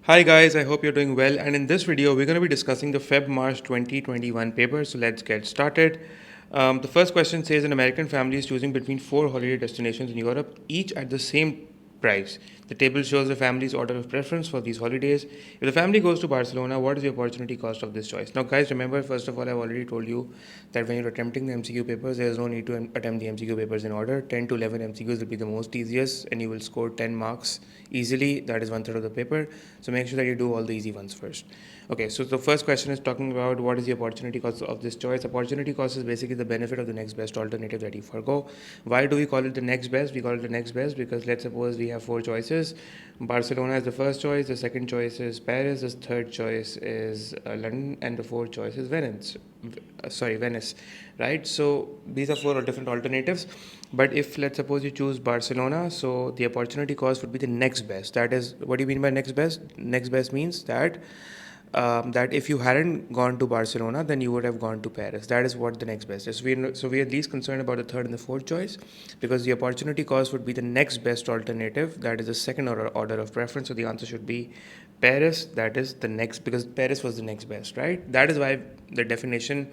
Hi guys, I hope you're doing well, and in this video we're going to be discussing the Feb-March 2021 paper, so let's get started. The first question says an American family is choosing between four holiday destinations in Europe, each at the same price. The table shows the family's order of preference for these holidays. If the family goes to Barcelona, what is the opportunity cost of this choice? Now guys, remember, first of all, I've already told you that when you're attempting the MCQ papers, there is no need to attempt the MCQ papers in order. 10 to 11 MCQs will be the most easiest, and you will score 10 marks easily. That is one third of the paper. So make sure that you do all the easy ones first. Okay, so the first question is talking about what is the opportunity cost of this choice. Opportunity cost is basically the benefit of the next best alternative that you forgo. Why do we call it the next best? We call it the next best because let's suppose we have four choices. Barcelona is the first choice, the second choice is Paris, the third choice is London, and the fourth choice is Venice, right? So these are four different alternatives. But if let's suppose you choose Barcelona, so the opportunity cost would be the next best. That is, what do you mean by next best? Next best means that that if you hadn't gone to Barcelona, then you would have gone to Paris. That is what the next best is. So we are at least concerned about the third and the fourth choice because the opportunity cost would be the next best alternative. That is the second order of preference. So the answer should be Paris. That is the next, because Paris was the next best, right? That is why the definition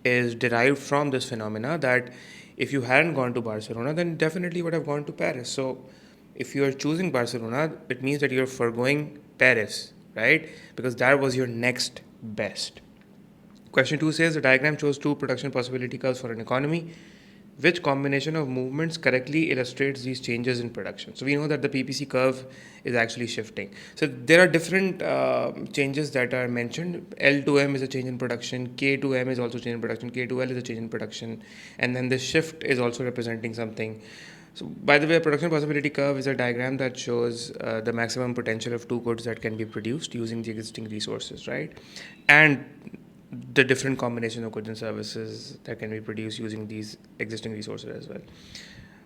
is derived from this phenomena that if you hadn't gone to Barcelona, then definitely would have gone to Paris. So if you are choosing Barcelona, it means that you're foregoing Paris, right? Because that was your next best. Question 2 says the diagram shows two production possibility curves for an economy. Which combination of movements correctly illustrates these changes in production? So we know that the PPC curve is actually shifting. So there are different changes that are mentioned. L to M is a change in production. K to M is also change in production. K to L is a change in production. And then the shift is also representing something. So by the way, a production possibility curve is a diagram that shows the maximum potential of two goods that can be produced using the existing resources, right? And the different combination of goods and services that can be produced using these existing resources as well.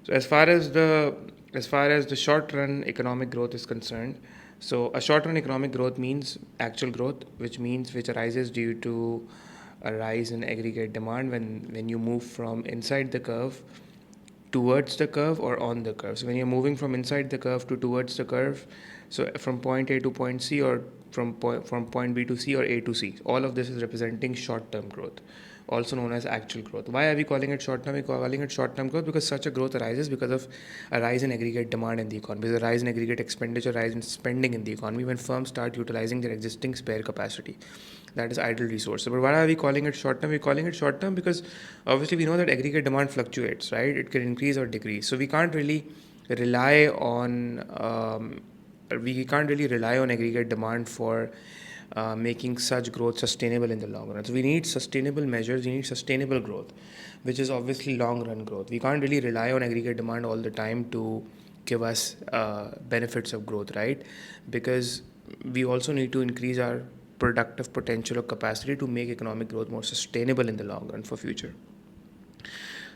So as far as the short run economic growth is concerned, so a short run economic growth means actual growth, which arises due to a rise in aggregate demand when you move from inside the curve towards the curve or on the curve. So when you're moving from inside the curve to towards the curve, so from point A to point C, or from point B to C, or A to C, all of this is representing short-term growth, also known as actual growth. Why are we calling it short-term? We're calling it short-term growth because such a growth arises because of a rise in aggregate demand in the economy. There's a rise in aggregate expenditure, rise in spending in the economy when firms start utilizing their existing spare capacity. That is idle resource. But why are we calling it short term? We're calling it short term because obviously we know that aggregate demand fluctuates, right? It can increase or decrease. So we can't really rely on aggregate demand for making such growth sustainable in the long run. So we need sustainable measures. We need sustainable growth, which is obviously long run growth. We can't really rely on aggregate demand all the time to give us benefits of growth, right? Because we also need to increase our productive potential or capacity to make economic growth more sustainable in the long run for future.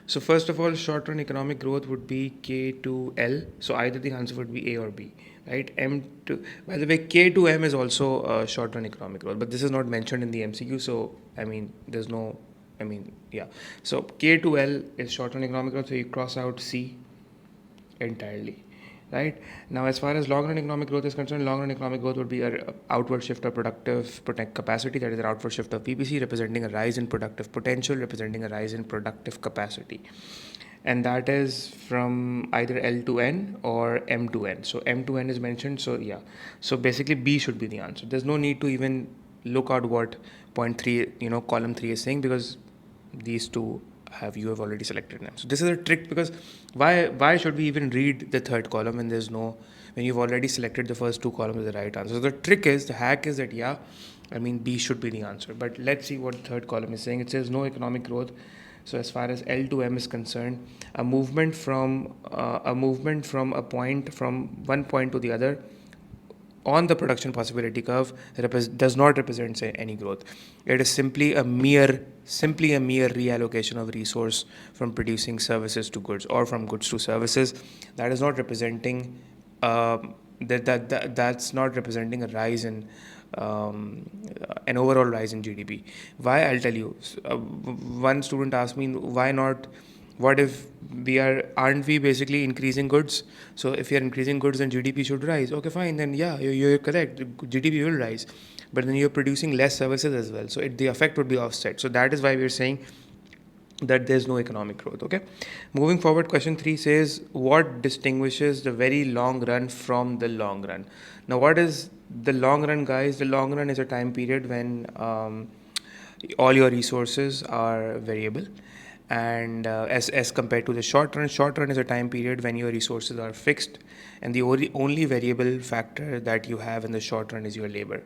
So first of all, short-run economic growth would be K to L. So either the answer would be A or B, right? By the way, K to M is also short-run economic growth, but this is not mentioned in the MCQ. So yeah. So K to L is short-run economic growth. So you cross out C entirely. Right now, as far as long-run economic growth is concerned, long-run economic growth would be an outward shift of productive capacity. That is an outward shift of PPC, representing a rise in productive potential, representing a rise in productive capacity, and that is from either L to N or M to N. So M to N is mentioned. So yeah, so basically B should be the answer. There's no need to even look at what point 3, column 3 is saying, because these two you have already selected them. So this is a trick, because why should we even read the third column when you've already selected the first two columns as the right answer? So the hack is that B should be the answer. But let's see what the third column is saying. It says no economic growth. So as far as L to M is concerned, a movement from one point to the other on the production possibility curve does not represent any growth. It is simply a mere reallocation of resource from producing services to goods, or from goods to services. That is not representing that's not representing a rise in an overall rise in GDP. Why? I'll tell you. One student asked me, why not What if aren't we basically increasing goods? So if you're increasing goods, then GDP should rise. Okay, fine, then yeah, you're correct. GDP will rise, but then you're producing less services as well. So the effect would be offset. So that is why we're saying that there's no economic growth. Okay, moving forward, question 3 says, what distinguishes the very long run from the long run? Now, what is the long run, guys? The long run is a time period when all your resources are variable, and as compared to the short run is a time period when your resources are fixed, and the only variable factor that you have in the short run is your labor.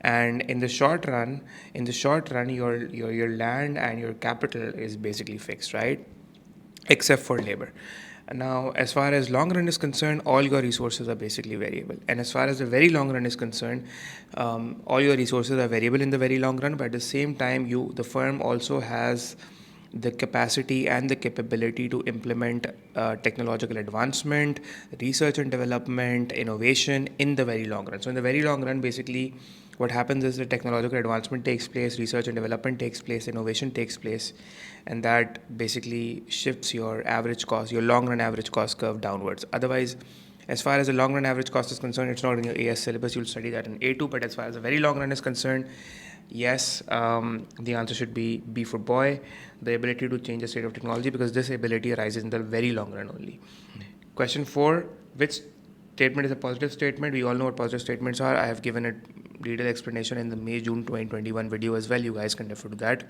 And in the short run, your land and your capital is basically fixed, right, except for labor. Now, as far as long run is concerned, all your resources are basically variable. And as far as the very long run is concerned, all your resources are variable in the very long run, but at the same time, the firm also has the capacity and the capability to implement technological advancement, research and development, innovation in the very long run. So in the very long run, basically, what happens is the technological advancement takes place, research and development takes place, innovation takes place, and that basically shifts your average cost, your long run average cost curve downwards. Otherwise, as far as the long run average cost is concerned, it's not in your AS syllabus, you'll study that in A2, but as far as the very long run is concerned, yes, the answer should be B for boy, the ability to change the state of technology, because this ability arises in the very long run only. Question 4, which statement is a positive statement? We all know what positive statements are. I have given a detailed explanation in the May-June 2021 video as well. You guys can refer to that.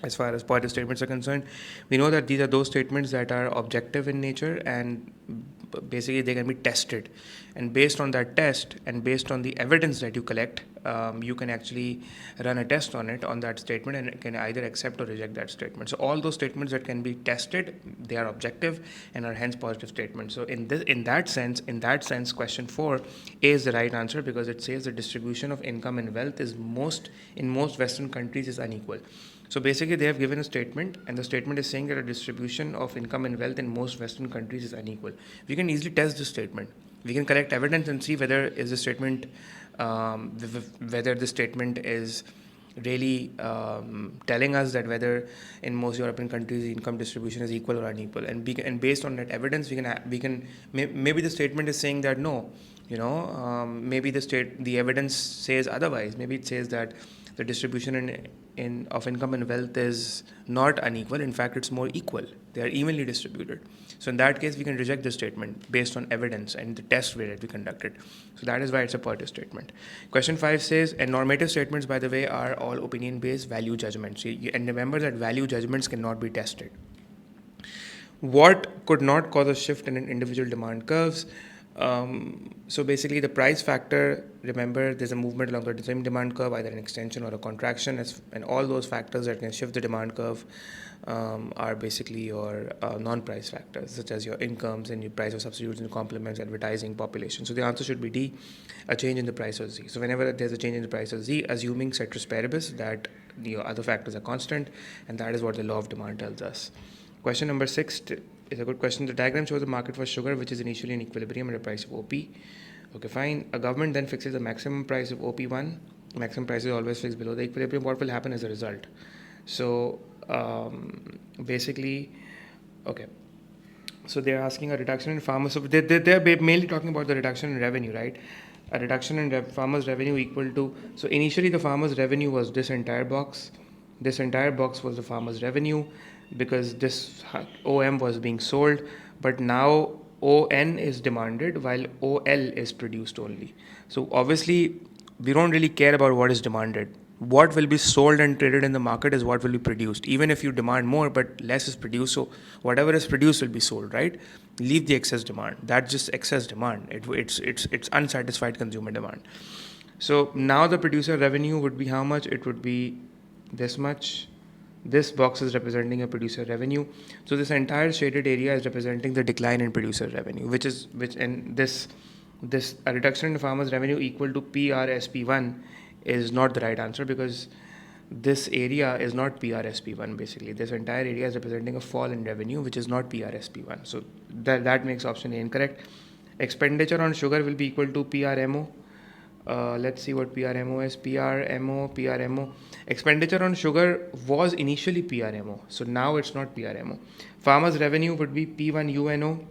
As far as positive statements are concerned, we know that these are those statements that are objective in nature, and basically they can be tested. And based on that test and based on the evidence that you collect, you can actually run a test on that statement, and it can either accept or reject that statement. So all those statements that can be tested, they are objective and are hence positive statements. So in that sense, question 4 is the right answer, because it says the distribution of income and wealth is in most Western countries is unequal. So basically, they have given a statement, and the statement is saying that a distribution of income and wealth in most Western countries is unequal. We can easily test this statement. We can collect evidence and see whether the statement is really telling us that whether in most European countries the income distribution is equal or unequal. And based on that evidence, maybe the statement is saying that no, maybe the evidence says otherwise. Maybe it says that the distribution of income and wealth is not unequal. In fact, it's more equal. They are evenly distributed. So in that case, we can reject the statement based on evidence and the test that we conducted. So that is why it's a positive statement. Question 5 says, and normative statements, by the way, are all opinion-based value judgments. And remember that value judgments cannot be tested. What could not cause a shift in an individual demand curves? So basically, the price factor, remember, there's a movement along the same demand curve, either an extension or a contraction, and all those factors that can shift the demand curve are basically your non-price factors, such as your incomes and your price of substitutes and complements, advertising, population. So the answer should be D, a change in the price of Z. So whenever there's a change in the price of Z, assuming ceteris paribus, that the other factors are constant, and that is what the law of demand tells us. Question number 6 is a good question. The diagram shows the market for sugar, which is initially in equilibrium at a price of OP. Okay, fine. A government then fixes the maximum price of OP1. Maximum price is always fixed below the equilibrium. What will happen as a result? So basically, okay. So they're asking a reduction in farmers. So they're mainly talking about the reduction in revenue, right? A reduction in farmers' revenue equal to. So initially, the farmers' revenue was this entire box. This entire box was the farmers' revenue, because this OM was being sold, but now ON is demanded while OL is produced only. So obviously, we don't really care about what is demanded. What will be sold and traded in the market is what will be produced. Even if you demand more, but less is produced, so whatever is produced will be sold, right? Leave the excess demand. That's just excess demand. It's unsatisfied consumer demand. So now the producer revenue would be how much? It would be this much. This box is representing a producer revenue. So this entire shaded area is representing the decline in producer revenue, this a reduction in farmers' revenue equal to PRSP1 is not the right answer, because this area is not PRSP1 basically. This entire area is representing a fall in revenue, which is not PRSP1. So that makes option A incorrect. Expenditure on sugar will be equal to PRMO. Let's see what PRMO is. PRMO. Expenditure on sugar was initially PRMO, so now it's not PRMO. Farmers' revenue would be P1 UNO.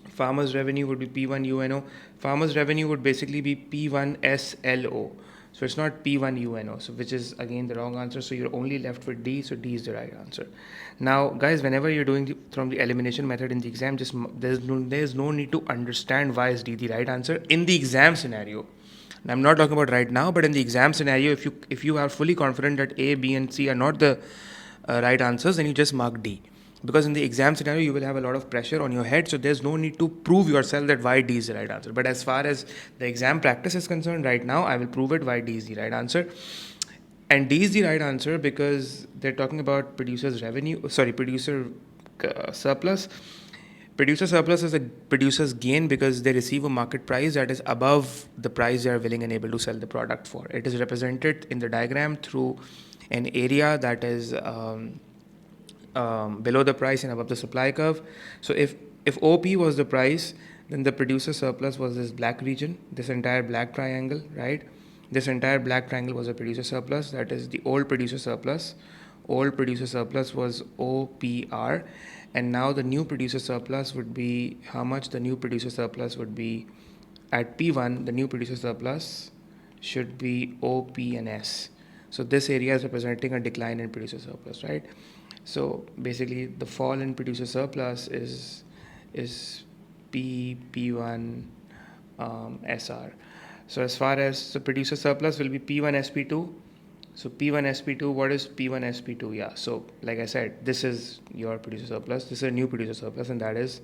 Farmers' revenue would be P1 UNO. Farmers' revenue would basically be P1 SLO. So it's not P1 UNO, so which is again the wrong answer. So you're only left with D. So D is the right answer. Now, guys, whenever you're doing from the elimination method in the exam, just there's no need to understand why is D the right answer in the exam scenario. And I'm not talking about right now, but in the exam scenario, if you are fully confident that A, B, and C are not the right answers, then you just mark D. Because in the exam scenario, you will have a lot of pressure on your head, so there's no need to prove yourself that why D is the right answer. But as far as the exam practice is concerned, right now, I will prove it why D is the right answer. And D is the right answer because they're talking about producer surplus. Producer surplus is a producer's gain because they receive a market price that is above the price they are willing and able to sell the product for. It is represented in the diagram through an area that is below the price and above the supply curve. So if OP was the price, then the producer surplus was this black region, this entire black triangle, right? This entire black triangle was a producer surplus. That is the old producer surplus. Old producer surplus was OPR. And now the new producer surplus would be how much? The new producer surplus would be at P1, the new producer surplus should be OP and S. So this area is representing a decline in producer surplus, right? So basically the fall in producer surplus is P1 SR. So as far as the producer surplus will be P1 SP2. So P1 SP2, what is P1 SP2? Yeah, so like I said, this is your producer surplus. This is a new producer surplus, and that is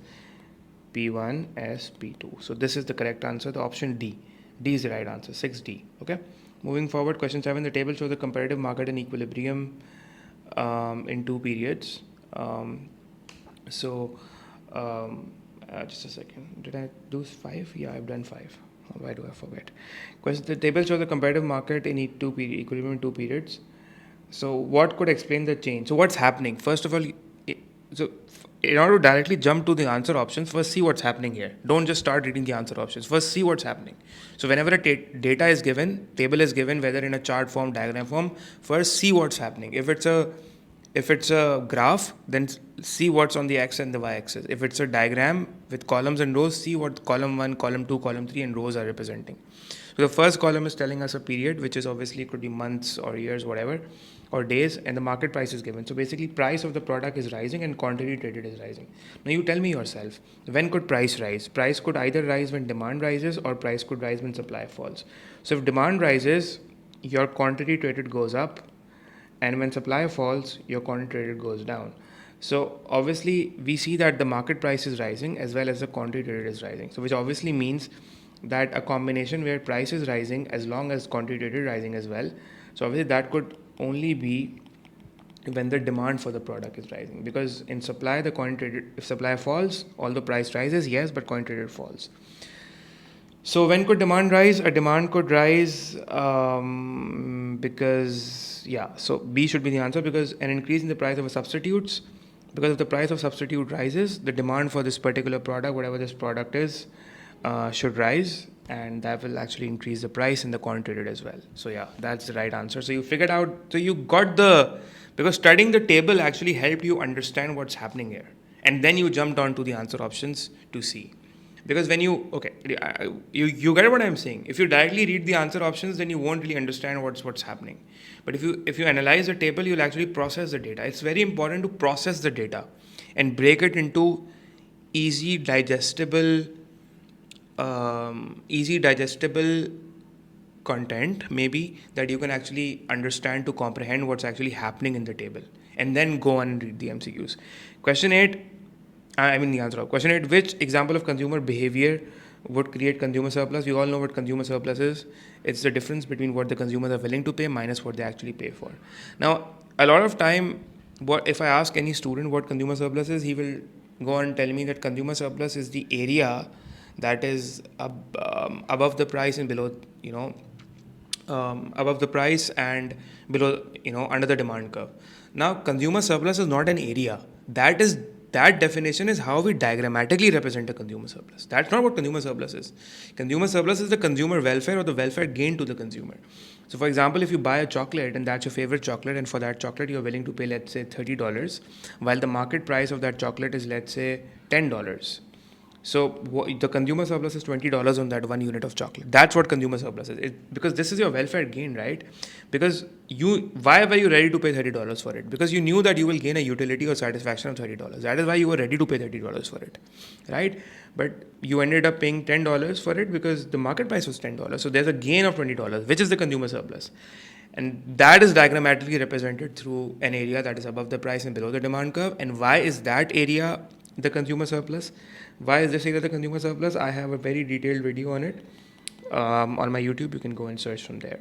P1 SP2. So this is the correct answer, the option D. D is the right answer, 6D. Okay. Moving forward, question 7. The table shows the comparative market and equilibrium in 2 periods. Just a second. Did I do 5? Yeah, I've done 5. Why do I forget? Question: the table shows the comparative market in equilibrium in 2 periods. So what could explain the change? So what's happening? First of all, so in order to directly jump to the answer options, first see what's happening here. Don't just start reading the answer options. First see what's happening. So whenever a data is given, table is given, whether in a chart form, diagram form, first see what's happening. If it's a graph, then see what's on the x and the y axis. If it's a diagram with columns and rows, see what column 1, column 2, column 3 and rows are representing. So the first column is telling us a period, which is obviously could be months or years, whatever, or days, and the market price is given. So basically price of the product is rising and quantity traded is rising. Now you tell me yourself, when could price rise? Price could either rise when demand rises or price could rise when supply falls. So if demand rises, your quantity traded goes up, and when supply falls, your quantity traded goes down. So obviously we see that the market price is rising as well as the quantity traded is rising. So which obviously means that a combination where price is rising as long as quantity traded is rising as well. So obviously that could only be when the demand for the product is rising, because in supply the quantity traded, if supply falls, although price rises, yes, but quantity traded falls. So when could demand rise? A demand could rise because, yeah, so B should be the answer, because an increase in the price of a substitutes, because if the price of substitute rises, the demand for this particular product, whatever this product is, should rise, and that will actually increase the price and the quantity traded as well. So yeah, that's the right answer. So you figured out, so you got because studying the table actually helped you understand what's happening here. And then you jumped on to the answer options to see. Because when you get what I'm saying. If you directly read the answer options, then you won't really understand what's happening. But if you analyze the table, you'll actually process the data. It's very important to process the data and break it into easy digestible content, maybe, that you can actually understand to comprehend what's actually happening in the table, and then go on and read the MCQs. Question 8. The answer of question 8, which example of consumer behavior would create consumer surplus? We all know what consumer surplus is. It's the difference between what the consumers are willing to pay minus what they actually pay for. Now, a lot of time, if I ask any student what consumer surplus is, he will go on and tell me that consumer surplus is the area that is above the price and below, above the price and below, under the demand curve. Now, consumer surplus is not an area. That is that definition is how we diagrammatically represent a consumer surplus. That's not what consumer surplus is. Consumer surplus is the consumer welfare or the welfare gain to the consumer. So, for example, if you buy a chocolate and that's your favorite chocolate, and for that chocolate you're willing to pay, let's say, $30, while the market price of that chocolate is, let's say, $10. So the consumer surplus is $20 on that one unit of chocolate. That's what consumer surplus is. Because this is your welfare gain, right? Because why were you ready to pay $30 for it? Because you knew that you will gain a utility or satisfaction of $30. That is why you were ready to pay $30 for it, right? But you ended up paying $10 for it because the market price was $10. So there's a gain of $20, which is the consumer surplus. And that is diagrammatically represented through an area that is above the price and below the demand curve. And why is that area the consumer surplus? Why is this area the consumer surplus? I have a very detailed video on it on my YouTube. You can go and search from there.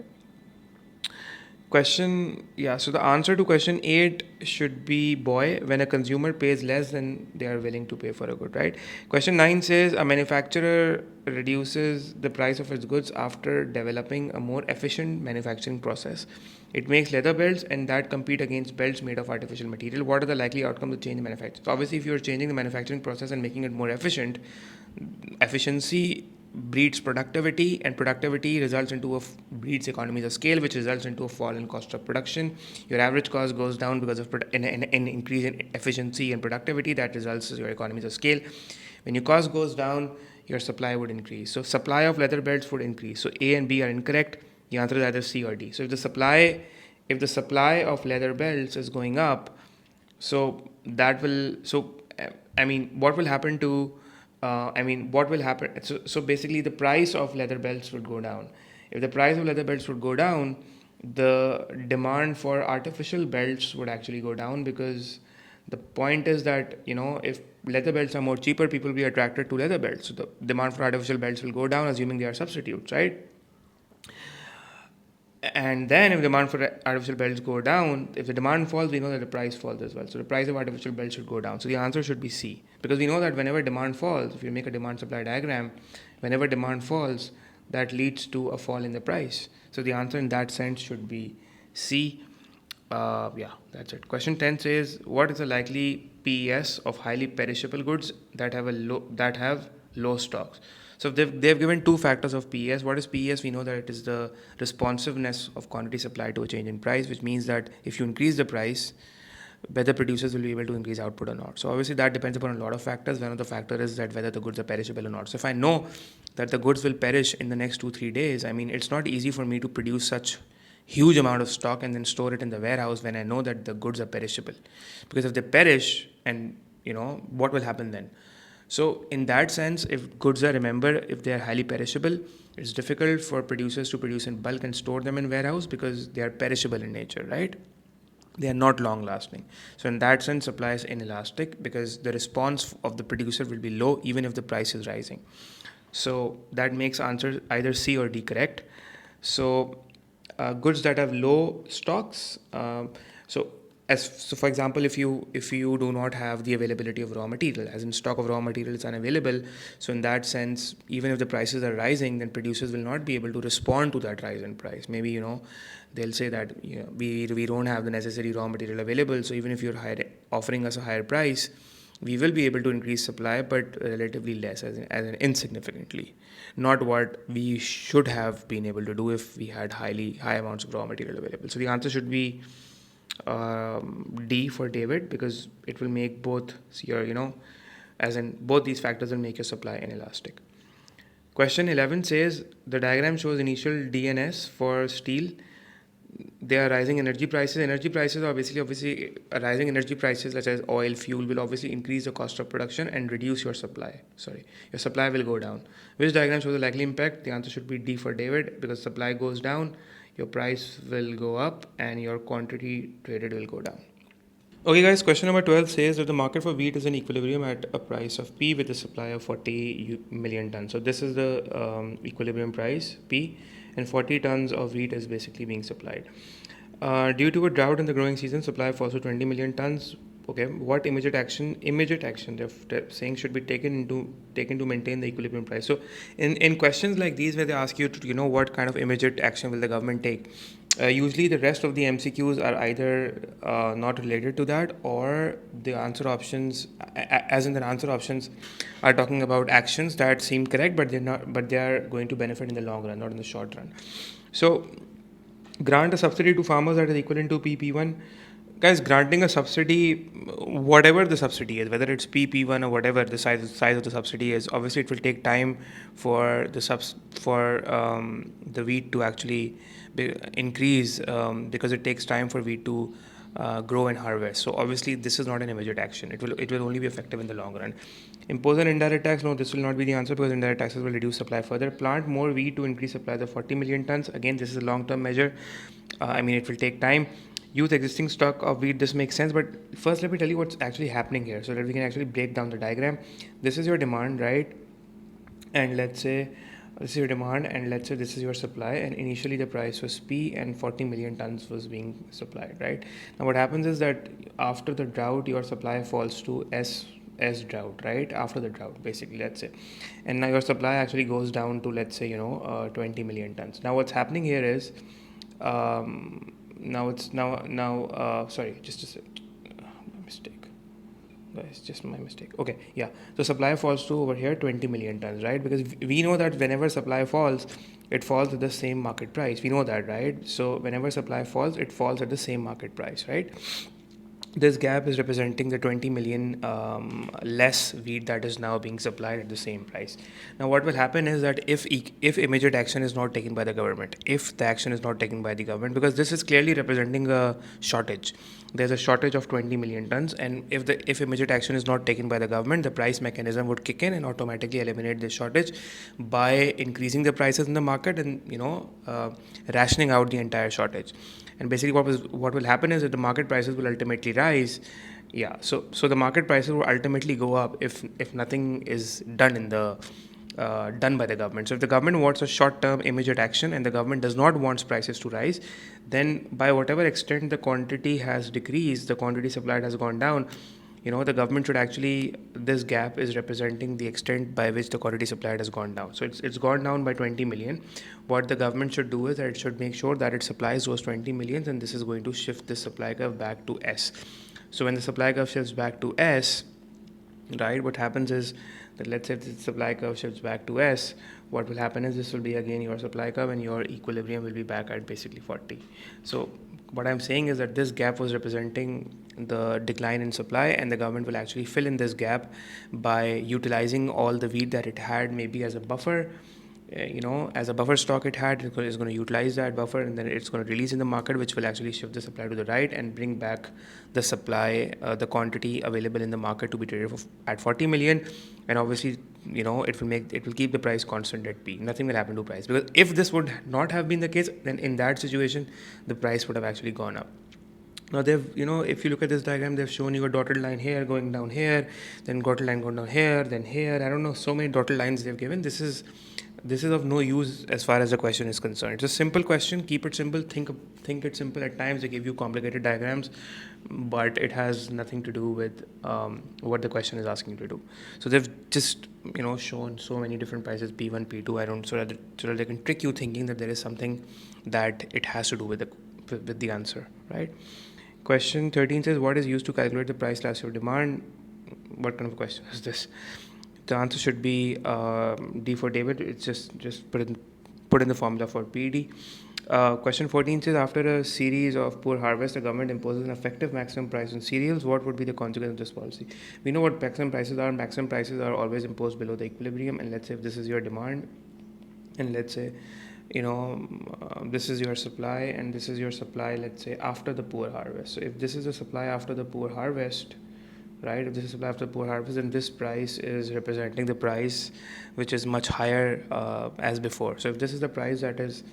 So the answer to question 8 should be boy, when a consumer pays less than they are willing to pay for a good, right? Question 9 says a manufacturer reduces the price of its goods after developing a more efficient manufacturing process. It makes leather belts and that compete against belts made of artificial material. What are the likely outcomes of change in manufacturing? So obviously, if you're changing the manufacturing process and making it more efficient, efficiency breeds productivity, and productivity results into breeds economies of scale, which results into a fall in cost of production. Your average cost goes down because of an increase in efficiency and productivity. That results in your economies of scale. When your cost goes down, your supply would increase. So supply of leather belts would increase. So A and B are incorrect. The answer is either C or D. So if the supply of leather belts is going up, so that will what will happen to what will happen? So basically, the price of leather belts would go down. If the price of leather belts would go down, the demand for artificial belts would actually go down, because the point is that, if leather belts are more cheaper, people will be attracted to leather belts. So the demand for artificial belts will go down, assuming they are substitutes, right? And then if demand for artificial belts go down, if the demand falls, we know that the price falls as well. So the price of artificial belts should go down. So the answer should be C. Because we know that whenever demand falls, if you make a demand supply diagram, whenever demand falls, that leads to a fall in the price. So the answer in that sense should be C. That's it. Question 10 says, what is the likely PES of highly perishable goods that have low stocks? So they've given two factors of PES. What is PES? We know that it is the responsiveness of quantity supply to a change in price, which means that if you increase the price, whether producers will be able to increase output or not. So obviously that depends upon a lot of factors. One of the factors is that whether the goods are perishable or not. So if I know that the goods will perish in the next 2-3 days, it's not easy for me to produce such huge amount of stock and then store it in the warehouse when I know that the goods are perishable. Because if they perish, and what will happen then? So in that sense, if goods are, if they are highly perishable, it's difficult for producers to produce in bulk and store them in warehouse because they are perishable in nature, right? They are not long lasting. So in that sense, supply is inelastic because the response of the producer will be low even if the price is rising. So that makes answer either C or D correct. So goods that have low stocks, so for example, if you do not have the availability of raw material, as in stock of raw material is unavailable, so in that sense, even if the prices are rising, then producers will not be able to respond to that rise in price. Maybe they'll say that we don't have the necessary raw material available, so even if you're offering us a higher price, we will be able to increase supply, but relatively less, as in insignificantly, not what we should have been able to do if we had high amounts of raw material available. So the answer should be D for David, because it will make both both these factors will make your supply inelastic. Question 11 says the diagram shows initial DNS for steel. There are rising energy prices. Energy prices are obviously rising energy prices such as oil, fuel will obviously increase the cost of production and reduce your supply. Your supply will go down. Which diagram shows the likely impact? The answer should be D for David, because supply goes down, your price will go up and your quantity traded will go down. Okay guys, question number 12 says that the market for wheat is in equilibrium at a price of P with a supply of 40 million tons. So this is the equilibrium price, P, and 40 tons of wheat is basically being supplied. Due to a drought in the growing season, supply falls to 20 million tons. Okay, what immediate action they're saying should be taken to maintain the equilibrium price? So in questions like these where they ask you to what kind of immediate action will the government take, Usually the rest of the MCQs are either not related to that, or the answer options, as in the answer options, are talking about actions that seem correct, but they're not, but they are going to benefit in the long run, not in the short run. So, grant a subsidy to farmers that is equivalent to PP1. Guys, granting a subsidy, whatever the subsidy is, whether it's PP1 or whatever the size of the subsidy is, obviously it will take time for the wheat to actually increase, because it takes time for wheat to grow and harvest. So obviously this is not an immediate action. It will only be effective in the long run. Impose an indirect tax. No, this will not be the answer, because indirect taxes will reduce supply further. Plant more wheat to increase supply of 40 million tons. Again, this is a long-term measure. It will take time. Use existing stock of wheat. This makes sense, but first let me tell you what's actually happening here, so that we can actually break down the diagram. This is your demand, right? And let's say this is your demand, and let's say this is your supply, and initially the price was P and 40 million tons was being supplied, right? Now what happens is that after the drought, your supply falls to S drought, right? After the drought, basically, let's say, and now your supply actually goes down to, let's say, 20 million tons. Now what's happening here is, now it's now sorry, just a sec. My mistake. It's just my mistake. Okay, yeah. So supply falls to over here 20 million tons, right? Because we know that whenever supply falls, it falls at the same market price. We know that, right? So whenever supply falls, it falls at the same market price, right? This gap is representing the 20 million less wheat that is now being supplied at the same price. Now, what will happen is that if immediate action is not taken by the government, if the action is not taken by the government, because this is clearly representing a shortage. There's a shortage of 20 million tons, and if immediate action is not taken by the government, the price mechanism would kick in and automatically eliminate this shortage by increasing the prices in the market, and rationing out the entire shortage. And basically what will happen is that the market prices will ultimately rise. Yeah, so the market prices will ultimately go up if nothing is done in the done by the government. So if the government wants a short-term immediate action and the government does not want prices to rise, then by whatever extent the quantity has decreased, the quantity supplied has gone down, the government should actually, this gap is representing the extent by which the quantity supplied has gone down. So it's gone down by 20 million. What the government should do is that it should make sure that it supplies those 20 millions, and this is going to shift the supply curve back to S. So when the supply curve shifts back to S, right, what happens is that, let's say the supply curve shifts back to S, what will happen is this will be again your supply curve, and your equilibrium will be back at basically 40. So what I'm saying is that this gap was representing the decline in supply, and the government will actually fill in this gap by utilizing all the wheat that it had, maybe as a buffer. As a buffer stock it had, it's going to utilize that buffer, and then it's going to release in the market, which will actually shift the supply to the right and bring back the supply, the quantity available in the market to be traded at 40 million. And obviously, it will keep the price constant at P. Nothing will happen to price, because if this would not have been the case, then in that situation, the price would have actually gone up. Now if you look at this diagram, they've shown you a dotted line here going down here, then dotted line going down here, then here. I don't know, so many dotted lines they've given. This is of no use as far as the question is concerned. It's a simple question. Keep it simple. Think it simple. At times they give you complicated diagrams, but it has nothing to do with what the question is asking you to do. So they've just shown so many different prices, P1, P2. I don't so that they can trick you thinking that there is something that it has to do with the answer, right? Question 13 says, what is used to calculate the price elasticity of demand? What kind of a question is this? The answer should be D for David. It's just put in the formula for PD. Question 14 says, after a series of poor harvest, the government imposes an effective maximum price on cereals. What would be the consequence of this policy? We know what maximum prices are. Maximum prices are always imposed below the equilibrium. And let's say if this is your demand, and let's say this is your supply, and this is your supply, let's say, after the poor harvest. So if this is the supply after the poor harvest, right, if this is supply after the poor harvest, then this price is representing the price which is much higher as before. So if this is the price that is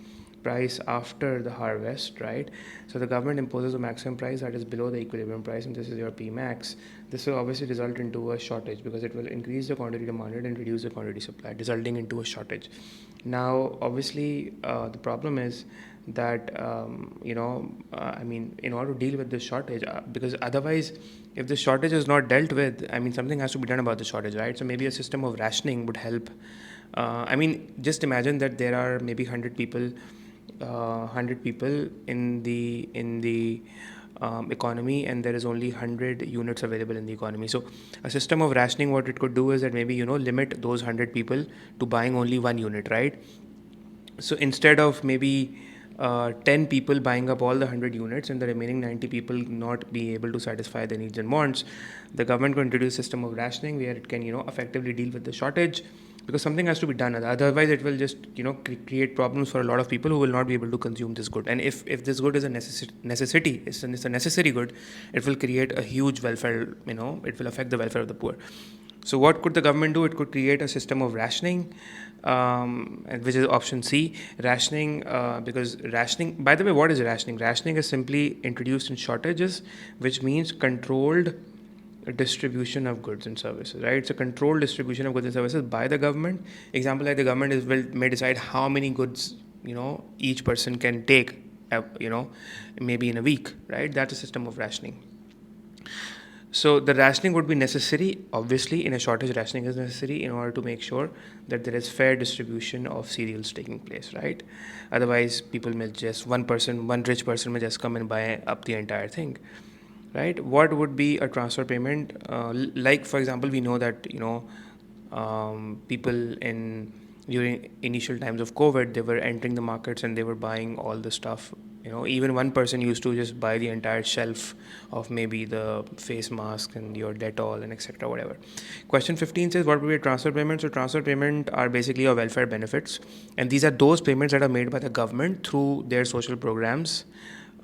price after the harvest, right, so the government imposes a maximum price that is below the equilibrium price, and this is your P max. This will obviously result into a shortage, because it will increase the quantity demanded and reduce the quantity supplied, resulting into a shortage. Now obviously the problem is that in order to deal with this shortage, because otherwise if the shortage is not dealt with, something has to be done about the shortage, right? So maybe a system of rationing would help. Just imagine that there are maybe 100 people 100 people in the economy, and there is only 100 units available in the economy. So a system of rationing, what it could do is that maybe limit those 100 people to buying only one unit, right? So instead of maybe 10 people buying up all the 100 units and the remaining 90 people not be able to satisfy their needs and wants, the government could introduce a system of rationing where it can effectively deal with the shortage, because something has to be done. Otherwise it will just create problems for a lot of people who will not be able to consume this good. And if this good is a necessity, it's a necessary good, it will create a huge welfare, it will affect the welfare of the poor. So what could the government do? It could create a system of rationing, which is option C, rationing. Because rationing, by the way, what is rationing? Rationing is simply introduced in shortages, which means controlled distribution of goods and services, right? It's a controlled distribution of goods and services by the government. Example, like the government may decide how many goods each person can take, maybe in a week, right? That's a system of rationing. So the rationing would be necessary. Obviously, in a shortage, rationing is necessary in order to make sure that there is fair distribution of cereals taking place, right? Otherwise, people may just one rich person may just come and buy up the entire thing, right? What would be a transfer payment? Like, for example, we know that people during initial times of COVID, they were entering the markets and they were buying all the stuff. Even one person used to just buy the entire shelf of maybe the face mask and your Dettol and etc. whatever. Question 15 says, what would be a transfer payment? So transfer payment are basically your welfare benefits, and these are those payments that are made by the government through their social programs.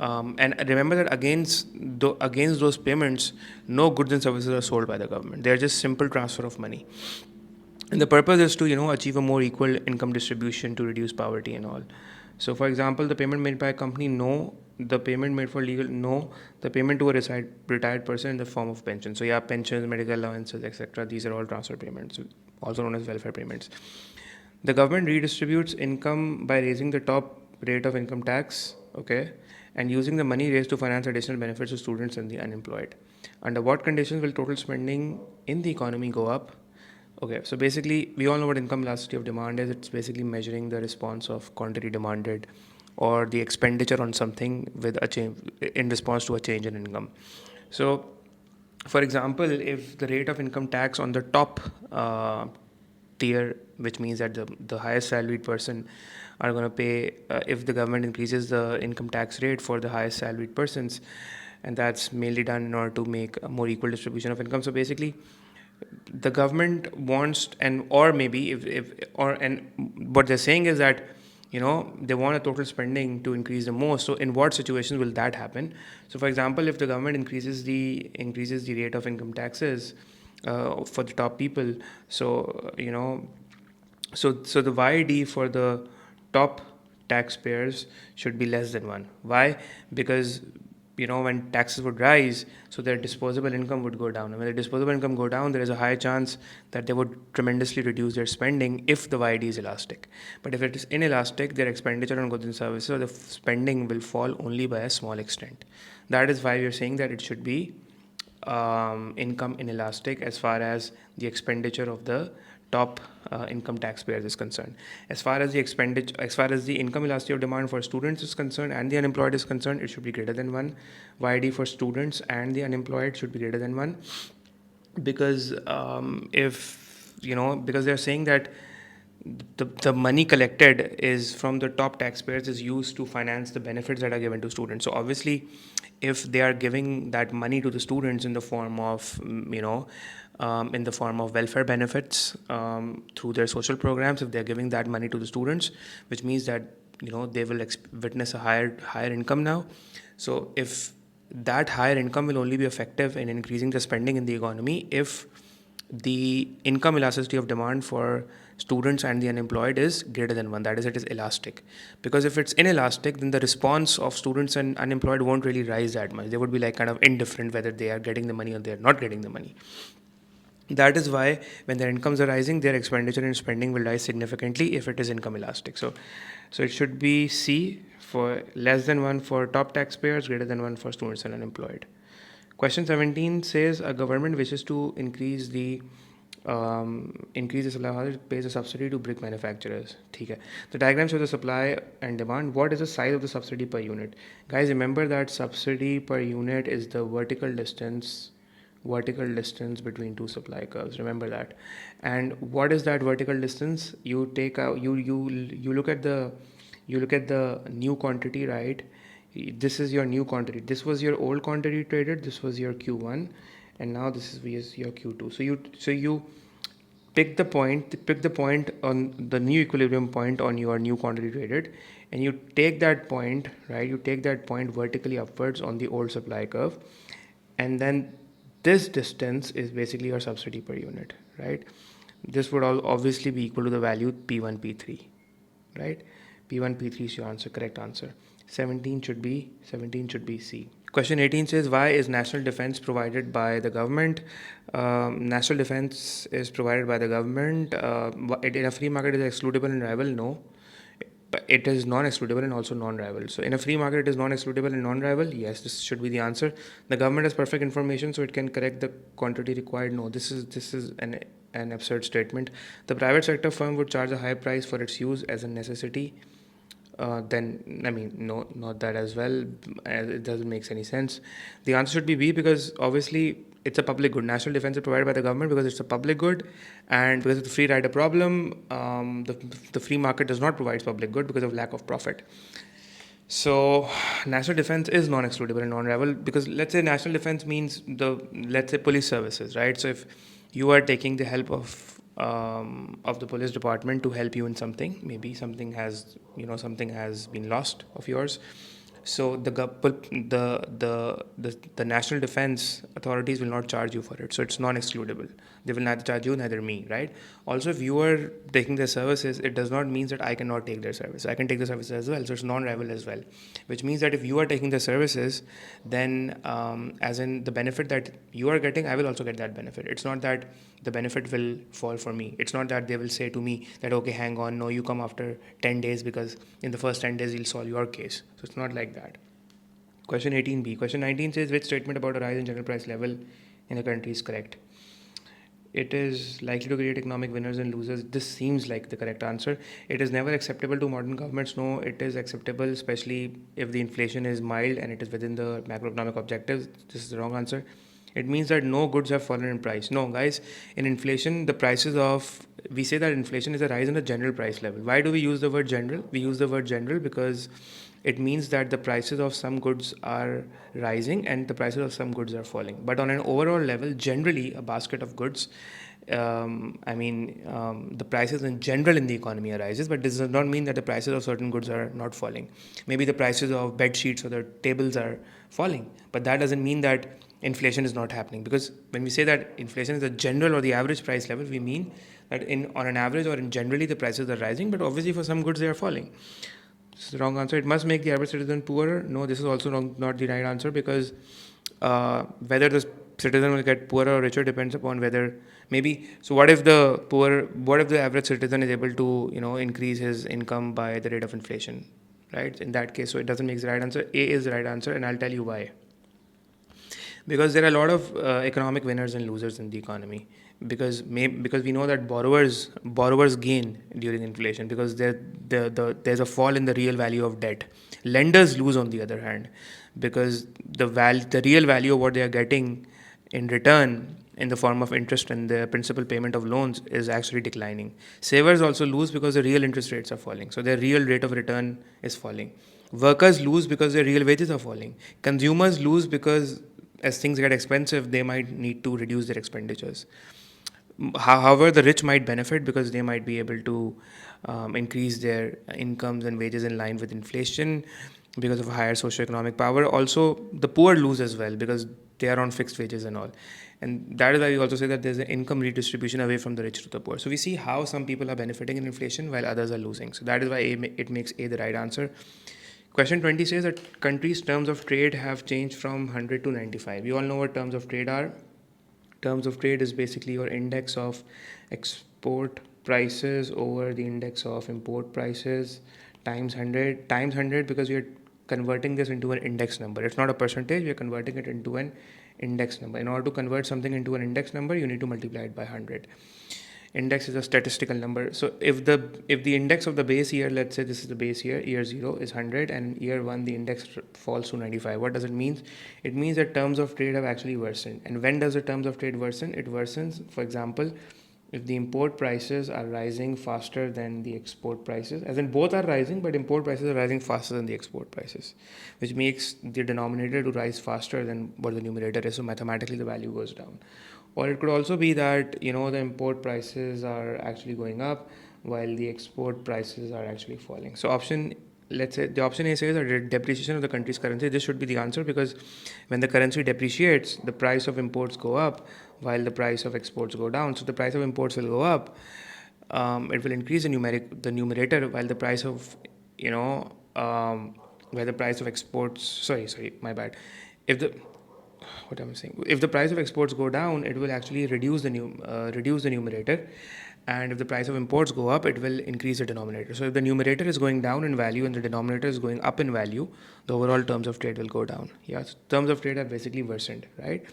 And remember that against those payments, no goods and services are sold by the government. They are just simple transfer of money. And the purpose is to achieve a more equal income distribution to reduce poverty and all. So for example, the payment made by a company, no. The payment made for legal, no. The payment to a retired person in the form of pension. So yeah, pensions, medical allowances, etc. These are all transfer payments, also known as welfare payments. The government redistributes income by raising the top rate of income tax, okay, and using the money raised to finance additional benefits to students and the unemployed. Under what conditions will total spending in the economy go up? Okay, so basically, we all know what income elasticity of demand is. It's basically measuring the response of quantity demanded or the expenditure on something with a change in response to a change in income. So, for example, if the rate of income tax on the top tier, which means that the highest salaried person are going to pay, if the government increases the income tax rate for the highest salaried persons, and that's mainly done in order to make a more equal distribution of income. So basically, the government wants, or maybe what they're saying is that they want a total spending to increase the most. So in what situations will that happen? So for example, if the government increases the rate of income taxes for the top people, so so the YD for the top taxpayers should be less than 1. Why? Because when taxes would rise, so their disposable income would go down. And when the disposable income go down, there is a high chance that they would tremendously reduce their spending if the YD is elastic. But if it is inelastic, their expenditure on goods and services or the spending will fall only by a small extent. That is why we are saying that it should be income inelastic as far as the expenditure of the top income taxpayers is concerned. As far as the income elasticity of demand for students is concerned and the unemployed is concerned, it should be greater than 1. YD for students and the unemployed should be greater than 1, because because they're saying that the money collected is from the top taxpayers is used to finance the benefits that are given to students. So obviously, if they are giving that money to the students in the form of in the form of welfare benefits through their social programs, if they're giving that money to the students, which means that they will witness a higher income now. So if that higher income will only be effective in increasing the spending in the economy if the income elasticity of demand for students and the unemployed is greater than 1. That is, it is elastic. Because if it's inelastic, then the response of students and unemployed won't really rise that much. They would be like kind of indifferent whether they are getting the money or they are not getting the money. That is why when their incomes are rising, their expenditure and spending will rise significantly if it is income elastic. So it should be C for less than 1 for top taxpayers, greater than 1 for students and unemployed. Question 17 says a government wishes to increase the increase the supply, how it pays a subsidy to brick manufacturers. ठीक है. The diagram shows the supply and demand. What is the size of the subsidy per unit? Guys, remember that subsidy per unit is the vertical distance between two supply curves. Remember that. And what is that vertical distance? You take out you look at the new quantity, right? This is your new quantity. This was your old quantity traded. This was your Q1, and now this is your Q2. So you pick the point on the new equilibrium point on your new quantity traded, and you take that point, right? You take that point vertically upwards on the old supply curve, and then this distance is basically your subsidy per unit, right? This would all obviously be equal to the value P1 P3, right? P1 P3 is your answer, correct answer. 17 should be C. Question 18 says, why is national defense provided by the government? National defense is provided by the government. In a free market, is it excludable and rival? No. But it is non-excludable and also non-rival. So in a free market, it is non-excludable and non-rival. Yes, this should be the answer. The government has perfect information, so it can correct the quantity required. No, this is an absurd statement. The private sector firm would charge a high price for its use as a necessity. Then I mean, no, not that as well. It doesn't make any sense. The answer should be B, because obviously it's a public good. National defense is provided by the government because it's a public good, and because of the free rider problem, the free market does not provide public good because of lack of profit. So national defense is non-excludable and non-rival, because let's say national defense means let's say police services, right? So if you are taking the help of the police department to help you in something, maybe something has been lost of yours, so the national defense authorities will not charge you for it. So it's non-excludable. They will neither charge you, neither me, right? Also, if you are taking their services, it does not mean that I cannot take their service. I can take the services as well. So it's non-rival as well, which means that if you are taking the services, then as in the benefit that you are getting, I will also get that benefit. It's not that the benefit will fall for me. It's not that they will say to me that, okay, hang on, no, you come after 10 days because in the first 10 days you'll solve your case. So it's not like that. Question 18b. Question 19 says, which statement about a rise in general price level in a country is correct? It is likely to create economic winners and losers. This seems like the correct answer. It is never acceptable to modern governments. No, it is acceptable, especially if the inflation is mild and it is within the macroeconomic objectives. This is the wrong answer. It means that no goods have fallen in price. No, guys, in inflation, we say that inflation is a rise in the general price level. Why do we use the word general? We use the word general because it means that the prices of some goods are rising and the prices of some goods are falling. But on an overall level, generally, a basket of goods, the prices in general in the economy are rises, but this does not mean that the prices of certain goods are not falling. Maybe the prices of bed sheets or the tables are falling, but that doesn't mean that inflation is not happening, because when we say that inflation is the general or the average price level, we mean that on an average or in generally the prices are rising, but obviously for some goods they are falling. This is the wrong answer. It must make the average citizen poorer. No, this is also not the right answer, because whether the citizen will get poorer or richer depends upon whether so what if the average citizen is able to increase his income by the rate of inflation, right? In that case, so it doesn't make the right answer. A is the right answer, and I'll tell you why. Because there are a lot of economic winners and losers in the economy, because we know that borrowers gain during inflation because there's a fall in the real value of debt. Lenders lose, on the other hand, because the real value of what they are getting in return in the form of interest and the principal payment of loans is actually declining. Savers also lose because the real interest rates are falling, so their real rate of return is falling. Workers lose because their real wages are falling. Consumers lose because as things get expensive, they might need to reduce their expenditures. However, the rich might benefit because they might be able to increase their incomes and wages in line with inflation because of higher socioeconomic power. Also, the poor lose as well because they are on fixed wages and all. And that is why we also say that there's an income redistribution away from the rich to the poor. So we see how some people are benefiting in inflation while others are losing. So that is why it makes A the right answer. Question 20 says that countries' terms of trade have changed from 100 to 95. You all know what terms of trade are. Terms of trade is basically your index of export prices over the index of import prices times 100 because we are converting this into an index number. It's not a percentage, we are converting it into an index number. In order to convert something into an index number, you need to multiply it by 100. Index is a statistical number. So if the index of the base year, let's say this is the base year, year 0 is 100, and year 1 the index falls to 95. What does it mean? It means that terms of trade have actually worsened. And when does the terms of trade worsen? It worsens, for example, if the import prices are rising faster than the export prices, as in both are rising, but import prices are rising faster than the export prices, which makes the denominator to rise faster than what the numerator is. So mathematically the value goes down. Or it could also be that the import prices are actually going up while the export prices are actually falling. So let's say the option A says that depreciation of the country's currency. This should be the answer, because when the currency depreciates, the price of imports go up while the price of exports go down. So the price of imports will go up. It will increase the numerator, while the price of where the price of exports. Sorry, my bad. If the what I'm saying. If the price of exports go down, it will actually reduce the numerator, and if the price of imports go up, it will increase the denominator. So if the numerator is going down in value and the denominator is going up in value, the overall terms of trade will go down. Yes, terms of trade have basically worsened, right?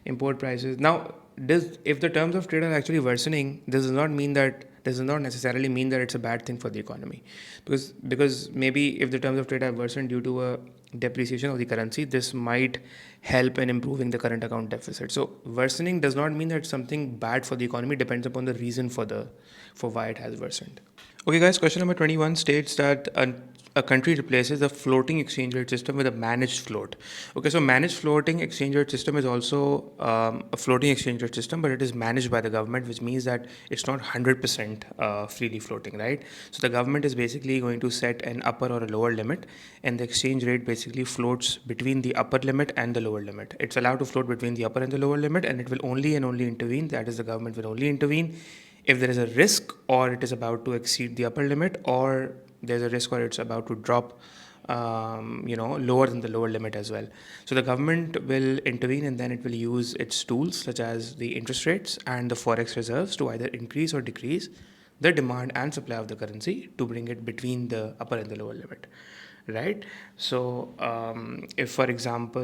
Import prices now. If the terms of trade are actually worsening, this does not necessarily mean that it's a bad thing for the economy, because maybe if the terms of trade have worsened due to a depreciation of the currency, this might help in improving the current account deficit. So worsening does not mean that it's something bad for the economy. It depends upon the reason for why it has worsened. Okay, guys, question number 21 states that a country replaces a floating exchange rate system with a managed float. Okay, so managed floating exchange rate system is also a floating exchange rate system, but it is managed by the government, which means that it's not 100% freely floating, right? So the government is basically going to set an upper or a lower limit, and the exchange rate basically floats between the upper limit and the lower limit. It's allowed to float between the upper and the lower limit, and it will only and only intervene, that is, the government will only intervene if there is a risk, or it is about to exceed the upper limit, or there's a risk or it's about to drop lower than the lower limit as well. So the government will intervene, and then it will use its tools such as the interest rates and the forex reserves to either increase or decrease the demand and supply of the currency to bring it between the upper and the lower limit, right? So if, for example,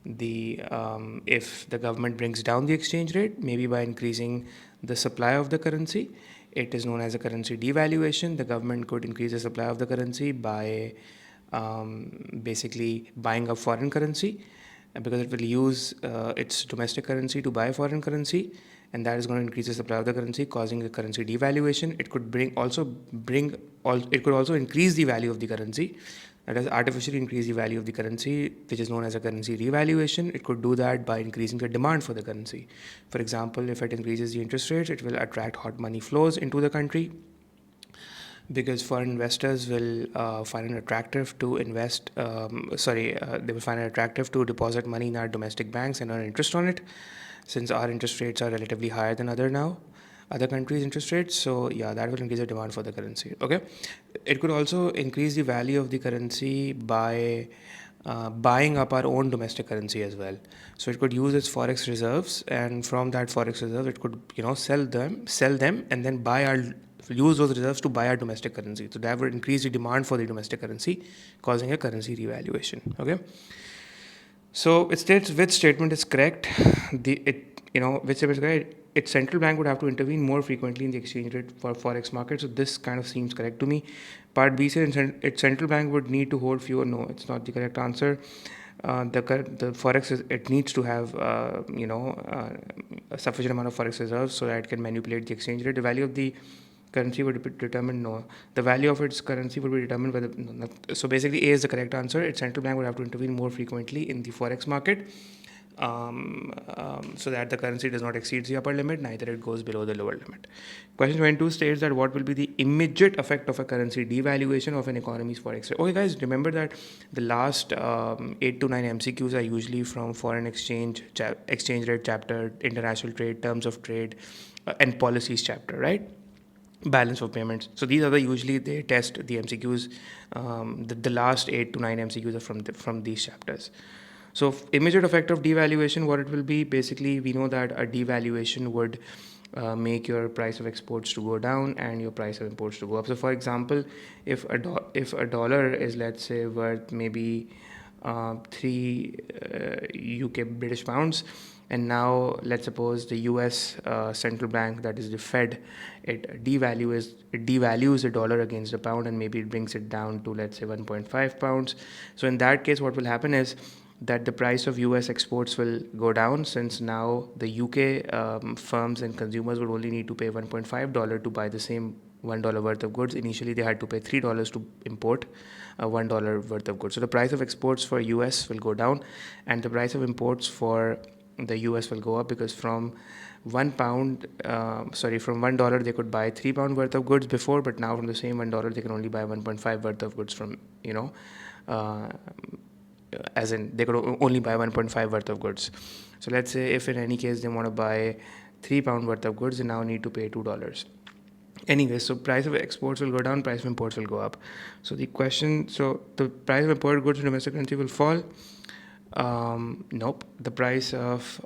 if the government brings down the exchange rate, maybe by increasing the supply of the currency, it is known as a currency devaluation. The government could increase the supply of the currency by basically buying up foreign currency, because it will use its domestic currency to buy foreign currency, and that is going to increase the supply of the currency, causing a currency devaluation. It could also increase the value of the currency. That is, artificially increase the value of the currency, which is known as a currency revaluation. It could do that by increasing the demand for the currency. For example, if it increases the interest rates, it will attract hot money flows into the country, because foreign investors will find it attractive to they will find it attractive to deposit money in our domestic banks and earn interest on it, since our interest rates are relatively higher than other countries' interest rates. So yeah, that will increase the demand for the currency. Okay, it could also increase the value of the currency by buying up our own domestic currency as well. So it could use its forex reserves, and from that forex reserve, it could sell them, and then use those reserves to buy our domestic currency. So that would increase the demand for the domestic currency, causing a currency revaluation. Okay. So it states which statement is correct. Which statement is correct. Its central bank would have to intervene more frequently in the exchange rate for forex market. So this kind of seems correct to me. Part B says its central bank would need to hold fewer. No, it's not the correct answer. The forex it needs to have a sufficient amount of forex reserves so that it can manipulate the exchange rate. The value of the currency would be determined. No, the value of its currency would be determined by so basically A is the correct answer. Its central bank would have to intervene more frequently in the forex market, so that the currency does not exceed the upper limit, neither it goes below the lower limit. Question 22 states that what will be the immediate effect of a currency devaluation of an economy's forex rate. Okay, guys, remember that the last 8 to 9 MCQs are usually from foreign exchange rate chapter, international trade, terms of trade, and policies chapter, right? Balance of payments. So these are usually they test the MCQs. The last 8 to 9 MCQs are from these chapters. So immediate effect of devaluation, what it will be, basically we know that a devaluation would make your price of exports to go down and your price of imports to go up. So for example, if a dollar is, let's say, worth maybe 3 UK British pounds, and now let's suppose the US central bank, that is the Fed, it devalues the dollar against the pound, and maybe it brings it down to, let's say, 1.5 pounds. So in that case, what will happen is that the price of US exports will go down, since now the UK firms and consumers will only need to pay $1.5 to buy the same $1 worth of goods. Initially, they had to pay $3 to import $1 worth of goods. So the price of exports for US will go down, and the price of imports for the US will go up, because from from $1 they could buy £3 worth of goods before, but now from the same $1 they can only buy 1.5 worth of goods from, as in they could only buy 1.5 worth of goods. So let's say if in any case they want to buy £3 worth of goods, they now need to pay $2. Anyway, so price of exports will go down, price of imports will go up. So the price of imported goods in domestic currency will fall. Nope. The price of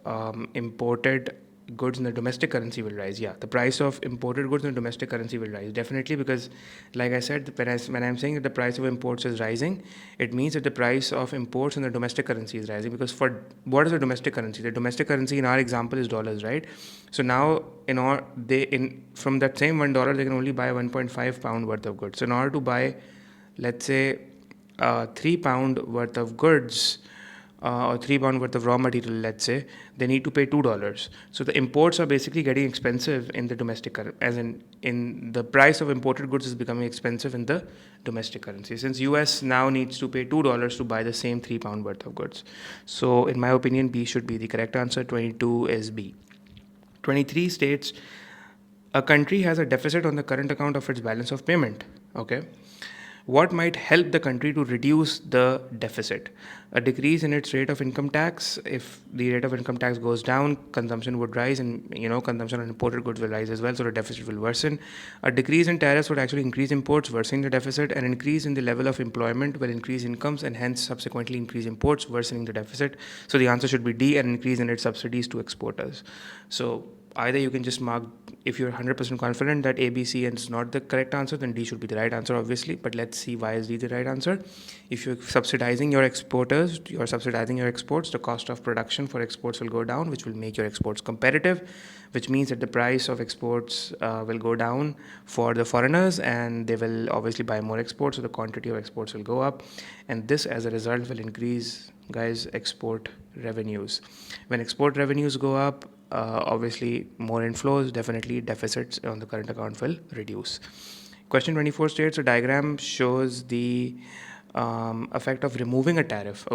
imported goods in the domestic currency will rise. Yeah, the price of imported goods in the domestic currency will rise, definitely, because like I said, when I'm saying that the price of imports is rising, it means that the price of imports in the domestic currency is rising. Because for what is the domestic currency? The domestic currency in our example is dollars, right? So now from that same $1 they can only buy 1.5 pound worth of goods. So in order to buy, let's say, £3 worth of goods, or £3 worth of raw material, let's say, they need to pay $2. So the imports are basically getting expensive in the domestic currency, as in the price of imported goods is becoming expensive in the domestic currency, since US now needs to pay $2 to buy the same £3 worth of goods. So in my opinion, B should be the correct answer. 22 is B. 23 states a country has a deficit on the current account of its balance of payment. Okay. What might help the country to reduce the deficit? A decrease in its rate of income tax. If the rate of income tax goes down, consumption would rise, and consumption on imported goods will rise as well, so the deficit will worsen. A decrease in tariffs would actually increase imports, worsening the deficit. An increase in the level of employment will increase incomes and hence subsequently increase imports, worsening the deficit. So the answer should be D, an increase in its subsidies to exporters. So either you can just mark, if you're 100% confident that A, B, C is not the correct answer, then D should be the right answer, obviously. But let's see why is D the right answer. If you're subsidizing your exporters, you're subsidizing your exports, the cost of production for exports will go down, which will make your exports competitive, which means that the price of exports will go down for the foreigners, and they will obviously buy more exports, so the quantity of exports will go up. And this, as a result, will increase, guys, export revenues. When export revenues go up, obviously more inflows, definitely deficits on the current account will reduce. Question 24 states a diagram shows the effect of removing a tariff.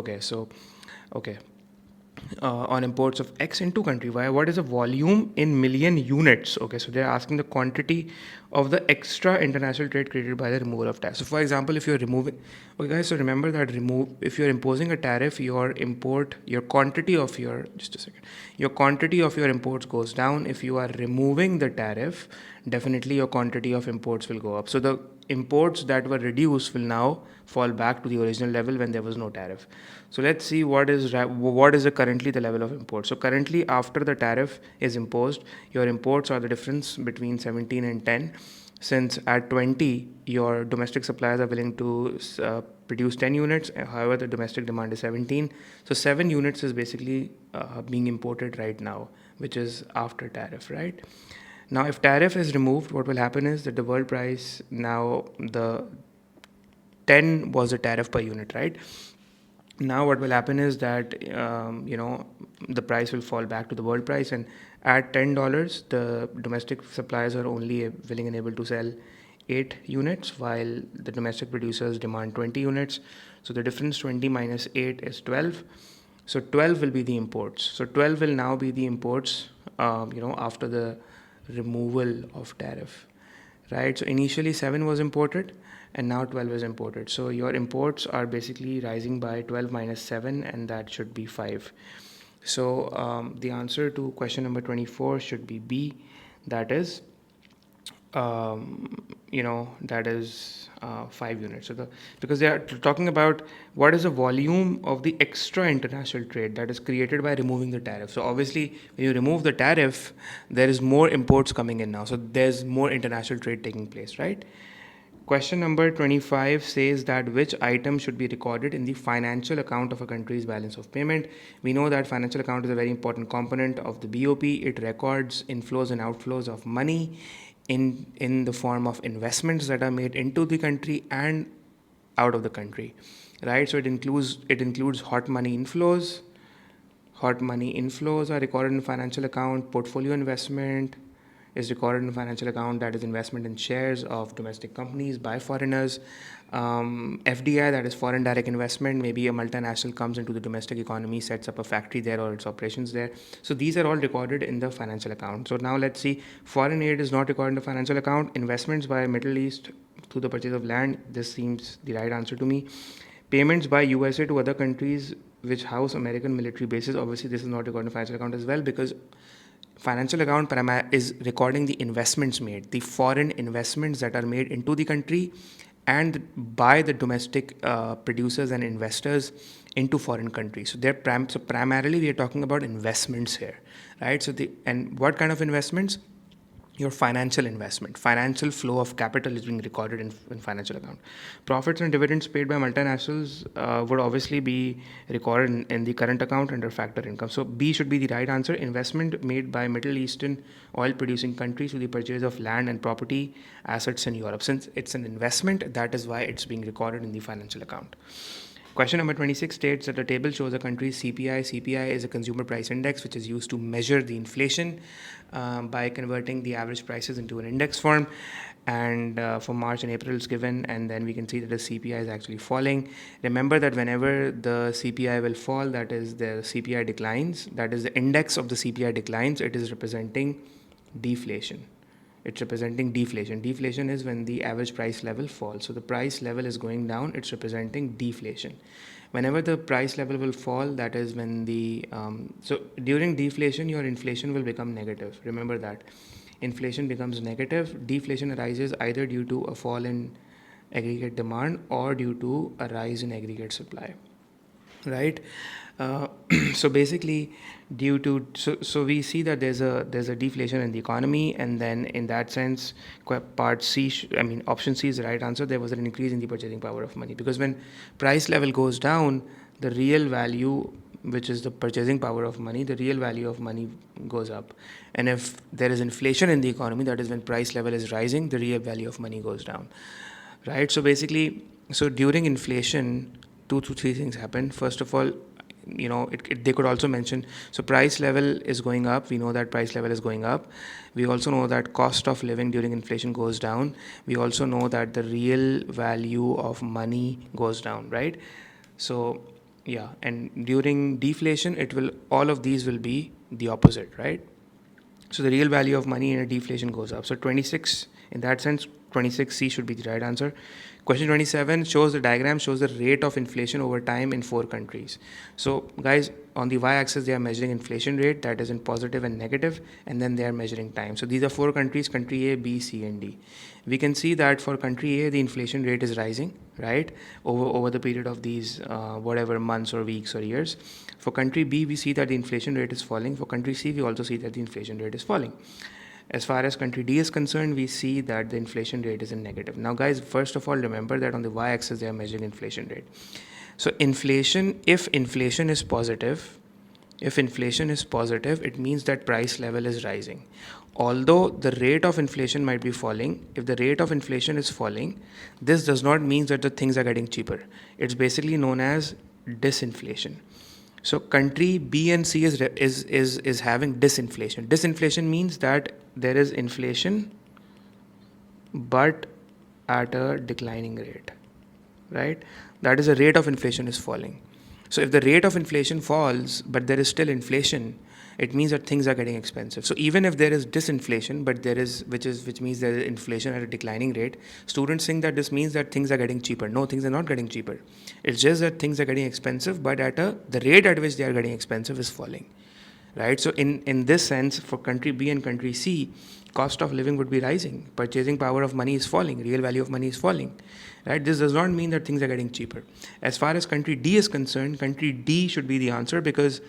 On imports of X into country Y. What is the volume in million units? Okay, so they're asking the quantity of the extra international trade created by the removal of tariff. So for example, if you're removing, okay guys, so remember that if you're imposing a tariff, your quantity of your imports goes down. If you are removing the tariff, definitely your quantity of imports will go up. So the imports that were reduced will now fall back to the original level when there was no tariff. So let's see what is currently the level of imports. So currently, after the tariff is imposed, your imports are the difference between 17 and 10. Since at 20, your domestic suppliers are willing to produce 10 units, however, the domestic demand is 17. So 7 units is basically being imported right now, which is after tariff, right? Now, if tariff is removed, what will happen is that the world price, now the 10 was the tariff per unit, right? Now what will happen is that, the price will fall back to the world price, and at $10, the domestic suppliers are only willing and able to sell 8 units, while the domestic producers demand 20 units. So the difference, 20 minus 8 is 12. So 12 will be the imports. So 12 will now be the imports, after the removal of tariff, right? So initially 7 was imported, and now 12 is imported. So your imports are basically rising by 12 minus 7, and that should be 5. So the answer to question number 24 should be B. That is, 5 units. So because they are talking about what is the volume of the extra international trade that is created by removing the tariff. So obviously, when you remove the tariff, there is more imports coming in now. So there's more international trade taking place, right? Question number 25 says that which item should be recorded in the financial account of a country's balance of payment. We know that financial account is a very important component of the BOP. It records inflows and outflows of money in the form of investments that are made into the country and out of the country, right? So it includes hot money inflows. Hot money inflows are recorded in financial account. Portfolio investment is recorded in financial account, that is investment in shares of domestic companies by foreigners. FDI, that is foreign direct investment, maybe a multinational comes into the domestic economy, sets up a factory there or its operations there. So these are all recorded in the financial account. So now let's see, foreign aid is not recorded in the financial account. Investments by Middle East through the purchase of land, this seems the right answer to me. Payments by USA to other countries which house American military bases, obviously this is not recorded in the financial account as well, because financial account is recording the investments made, the foreign investments that are made into the country and by the domestic producers and investors into foreign countries. So primarily we are talking about investments here, right? And what kind of investments? Your financial investment, financial flow of capital is being recorded in financial account. Profits and dividends paid by multinationals would obviously be recorded in the current account under factor income. So B should be the right answer. Investment made by Middle Eastern oil producing countries through the purchase of land and property assets in Europe. Since it's an investment, that is why it's being recorded in the financial account. Question number 26 states that the table shows a country's CPI. CPI is a consumer price index which is used to measure the inflation by converting the average prices into an index form. And for March and April it's given, and then we can see that the CPI is actually falling. Remember that whenever the CPI will fall, that is the CPI declines, that is the index of the CPI declines, it is representing deflation. It's representing deflation. Deflation is when the average price level falls. So the price level is going down, it's representing deflation. Whenever the price level will fall, that is when so during deflation, your inflation will become negative. Remember that. Inflation becomes negative. Deflation arises either due to a fall in aggregate demand or due to a rise in aggregate supply, right? So basically, so we see that there's a deflation in the economy, and then in that sense, part C, option C is the right answer. There was an increase in the purchasing power of money, because when price level goes down, the real value, which is the purchasing power of money, the real value of money goes up. And if there is inflation in the economy, that is when price level is rising, the real value of money goes down, right? So basically, during inflation, 2 to 3 things happen. First of all, they could also mention, so price level is going up. We know that price level is going up. We also know that cost of living during inflation goes down. We also know that the real value of money goes down, right? So yeah, and during deflation, all of these will be the opposite, right? So the real value of money in a deflation goes up. So 26, in that sense, 26C should be the right answer. Question 27 shows the diagram, shows the rate of inflation over time in 4 countries. So guys, on the y-axis, they are measuring inflation rate, that is in positive and negative, and then they are measuring time. So these are 4 countries, country A, B, C, and D. We can see that for country A, the inflation rate is rising, right, over the period of these whatever months or weeks or years. For country B, we see that the inflation rate is falling. For country C, we also see that the inflation rate is falling. As far as country D is concerned, we see that the inflation rate is in negative. Now guys, first of all, remember that on the y-axis, they are measuring inflation rate. So if inflation is positive, it means that price level is rising. Although the rate of inflation might be falling, if the rate of inflation is falling, this does not mean that the things are getting cheaper. It's basically known as disinflation. So country B and C is having disinflation. Disinflation means that there is inflation, but at a declining rate, right? That is, the rate of inflation is falling. So if the rate of inflation falls, but there is still inflation, it means that things are getting expensive. So even if there is disinflation, but which means there is inflation at a declining rate, students think that this means that things are getting cheaper. No, things are not getting cheaper. It's just that things are getting expensive, but the rate at which they are getting expensive is falling, right? So in this sense, for country B and country C, cost of living would be rising. Purchasing power of money is falling. Real value of money is falling, right? This does not mean that things are getting cheaper. As far as country D is concerned, country D should be the answer, because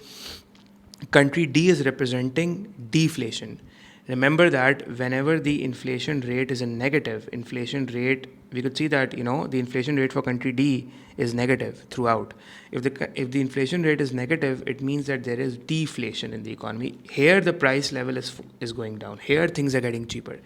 country D is representing deflation. Remember that whenever the inflation rate is in negative, inflation rate, we could see that, the inflation rate for country D is negative throughout. If the inflation rate is negative, it means that there is deflation in the economy. Here the price level is going down. Here things are getting cheaper.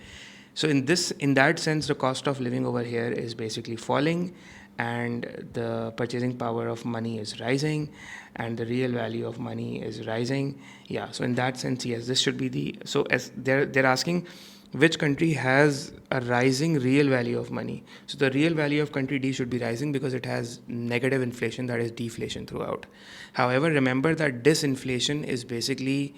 So in that sense, the cost of living over here is basically falling, and the purchasing power of money is rising, and the real value of money is rising. Yeah, so in that sense, yes, this should be so as they're asking which country has a rising real value of money. So the real value of country D should be rising because it has negative inflation, that is deflation throughout. However, remember that disinflation is basically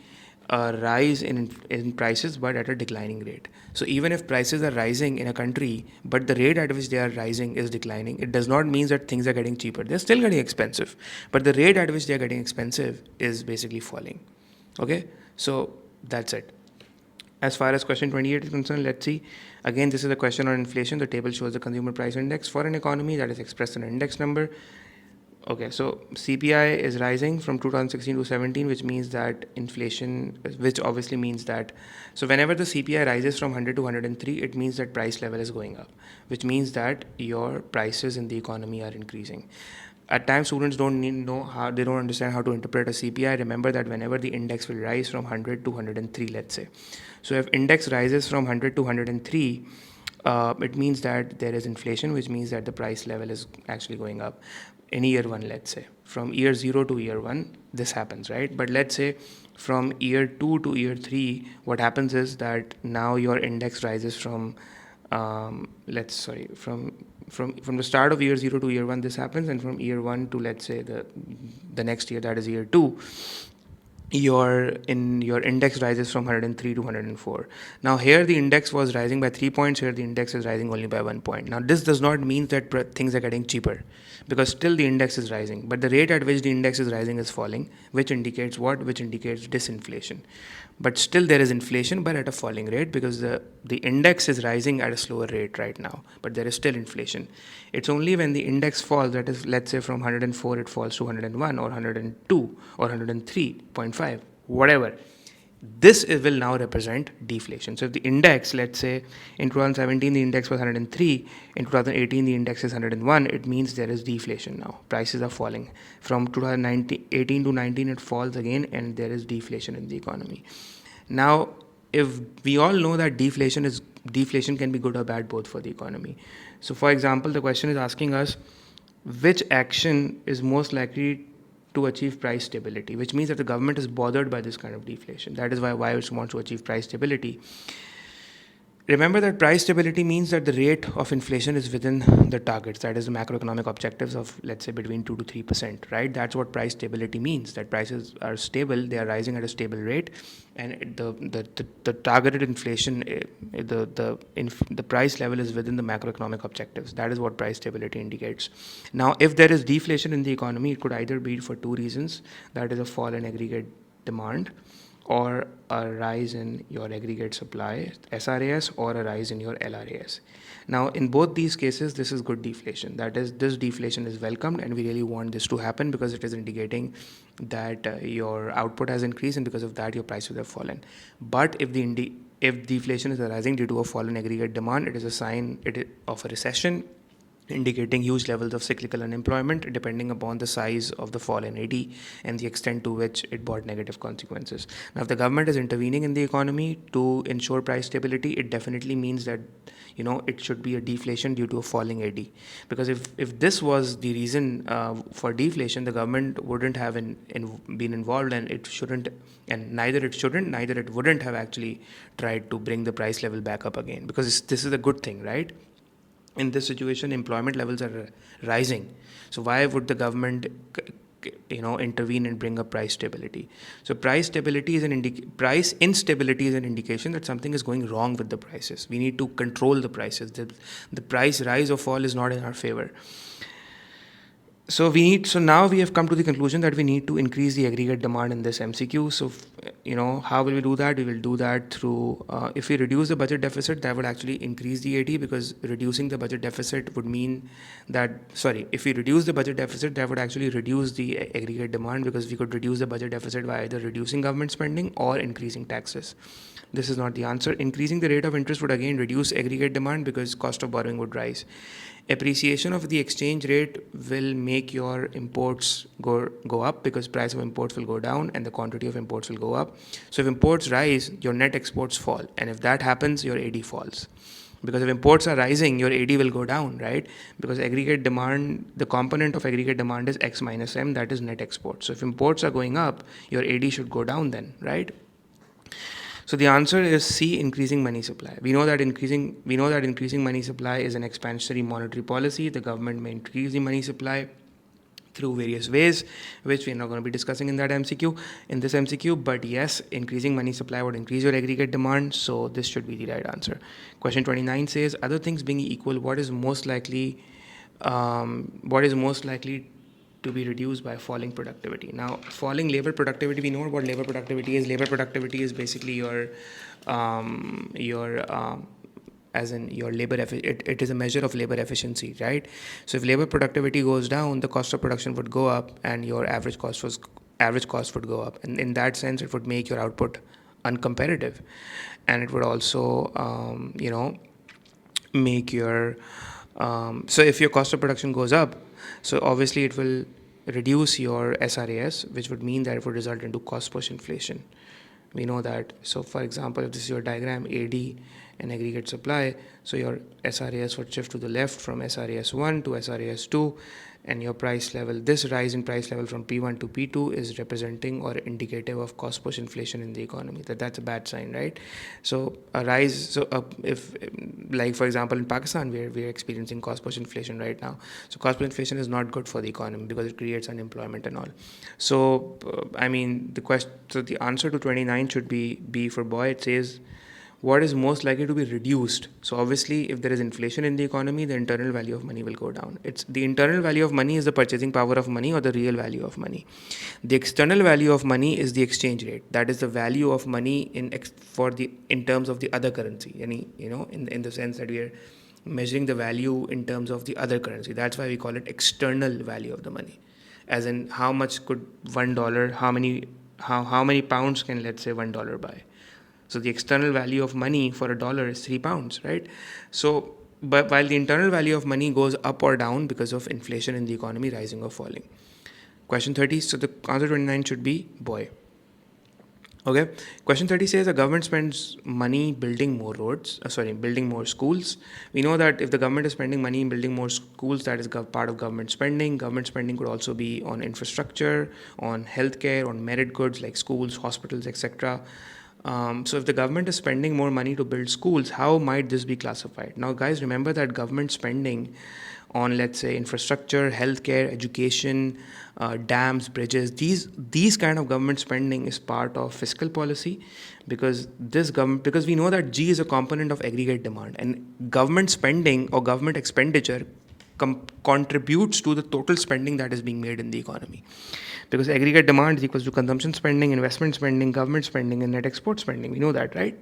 a rise in prices but at a declining rate. So even if prices are rising in a country but the rate at which they are rising is declining, it does not mean that things are getting cheaper. They're still getting expensive, but the rate at which they're getting expensive is basically falling. Okay, so that's it. As far as question 28 is concerned, let's see. Again, this is a question on inflation. The table shows the consumer price index for an economy that is expressed in an index number. Okay, so CPI is rising from 2016 to 17, which means that inflation, which obviously means that, so whenever the CPI rises from 100 to 103, it means that price level is going up, which means that your prices in the economy are increasing. At times, students don't they don't understand how to interpret a CPI. Remember that whenever the index will rise from 100 to 103, let's say. So if index rises from 100 to 103, it means that there is inflation, which means that the price level is actually going up. In year one, let's say, from year 0 to year 1, this happens, right? But let's say from year 2 to year 3, what happens is that now your index rises from from the start of year 0 to year 1, this happens, and from year 1 to, let's say, the next year, that is year 2, your index rises from 103 to 104. Now here the index was rising by 3 points, here the index is rising only by 1 point. Now this does not mean that things are getting cheaper, because still the index is rising, but the rate at which the index is rising is falling, which indicates what? Which indicates disinflation. But still there is inflation, but at a falling rate, because the index is rising at a slower rate right now, but there is still inflation. It's only when the index falls, that is, let's say from 104 it falls to 101 or 102 or 103.5, whatever, this will now represent deflation. So if the index, let's say in 2017 the index was 103, in 2018 the index is 101, it means there is deflation now. Prices are falling. From 2018 to 19 it falls again, and there is deflation in the economy. Now, if we all know that deflation can be good or bad both for the economy. So for example, the question is asking us which action is most likely to achieve price stability, which means that the government is bothered by this kind of deflation. That is why it wants to achieve price stability. Remember that price stability means that the rate of inflation is within the targets, that is the macroeconomic objectives of, let's say, between 2 to 3%, right? That's what price stability means, that prices are stable, they are rising at a stable rate, and the targeted inflation, the price level is within the macroeconomic objectives. That is what price stability indicates. Now, if there is deflation in the economy, it could either be for two reasons, that is a fall in aggregate demand, or a rise in your aggregate supply, SRAS, or a rise in your LRAS. Now, in both these cases, this is good deflation. That is, this deflation is welcomed, and we really want this to happen because it is indicating that your output has increased, and because of that, your prices have fallen. But if deflation is arising due to a fall in aggregate demand, it is a sign of a recession, indicating huge levels of cyclical unemployment depending upon the size of the fall in AD and the extent to which it brought negative consequences. Now, if the government is intervening in the economy to ensure price stability, it definitely means that it should be a deflation due to a falling AD. Because if this was the reason for deflation, the government wouldn't have been involved, and neither it wouldn't have actually tried to bring the price level back up again, because this is a good thing, right? In this situation, employment levels are rising. So why would the government, intervene and bring up price stability? So price stability is price instability is an indication that something is going wrong with the prices. We need to control the prices. The price rise or fall is not in our favor. So now we have come to the conclusion that we need to increase the aggregate demand in this MCQ. So, how will we do that? We will do that through, if we reduce the budget deficit, that would actually increase the AD, because reducing the budget deficit would mean if we reduce the budget deficit, that would actually reduce the aggregate demand, because we could reduce the budget deficit by either reducing government spending or increasing taxes. This is not the answer. Increasing the rate of interest would again reduce aggregate demand because cost of borrowing would rise. Appreciation of the exchange rate will make your imports go up because price of imports will go down and the quantity of imports will go up. So if imports rise, your net exports fall, and if that happens, your AD falls. Because if imports are rising, your AD will go down, right? Because aggregate demand, the component of aggregate demand is X minus M, that is net export. So if imports are going up, your AD should go down then, right? So the answer is C, increasing money supply. We know that increasing money supply is an expansionary monetary policy. The government may increase the money supply through various ways, which we're not going to be discussing in this MCQ. But yes, increasing money supply would increase your aggregate demand. So this should be the right answer. Question 29 says, other things being equal, what is most likely to be reduced by falling productivity? Now, falling labor productivity, we know what labor productivity is. Labor productivity is basically your labor it is a measure of labor efficiency, right? So if labor productivity goes down, the cost of production would go up and your average cost would go up, and in that sense it would make your output uncompetitive, and it would also make your so if your cost of production goes up, so obviously it will reduce your SRAS, which would mean that it would result into cost push inflation. We know that. So for example, if this is your diagram, AD and aggregate supply, so your SRAS would shift to the left from SRAS 1 to SRAS 2, and your price level, this rise in price level from P1 to P2 is representing or indicative of cost push inflation in the economy. That's a bad sign, right? So a rise, so if like for example in Pakistan, we're experiencing cost push inflation right now. So cost push inflation is not good for the economy because it creates unemployment and all. So the answer to 29 should be B for boy. It says, what is most likely to be reduced? So obviously, if there is inflation in the economy, the internal value of money will go down. It's the internal value of money is the purchasing power of money or the real value of money. The external value of money is the exchange rate. That is the value of money in terms of the other currency. In the sense that we are measuring the value in terms of the other currency. That's why we call it external value of the money, as in how much could $1, how many pounds can, let's say, $1 buy. So the external value of money for $1 is 3 pounds, right? So, but while the internal value of money goes up or down because of inflation in the economy, rising or falling. Question 30, so the answer 29 should be boy. Okay. Question 30 says the government spends money building more schools. We know that if the government is spending money in building more schools, that is part of government spending. Government spending could also be on infrastructure, on healthcare, on merit goods like schools, hospitals, etc. So if the government is spending more money to build schools, how might this be classified? Now, guys, remember that government spending on, let's say, infrastructure, healthcare, education, dams, bridges, these kind of government spending is part of fiscal policy, because we know that G is a component of aggregate demand, and government spending or government expenditure contributes to the total spending that is being made in the economy. Because aggregate demand is equals to consumption spending, investment spending, government spending, and net export spending. We know that, right?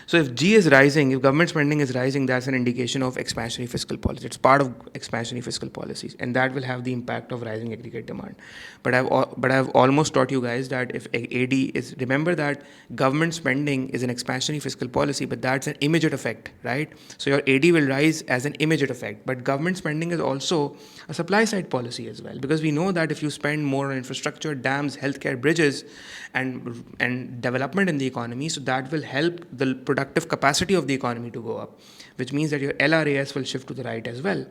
So if G is rising, if government spending is rising, that's an indication of expansionary fiscal policy. It's part of expansionary fiscal policies, and that will have the impact of rising aggregate demand. But I've almost taught you guys that if AD is, remember that government spending is an expansionary fiscal policy, but that's an immediate effect, right? So your AD will rise as an immediate effect. But government spending is also a supply side policy as well, because we know that if you spend more on infrastructure, dams, healthcare, bridges, and development in the economy, so that will help the productive capacity of the economy to go up, which means that your LRAS will shift to the right as well,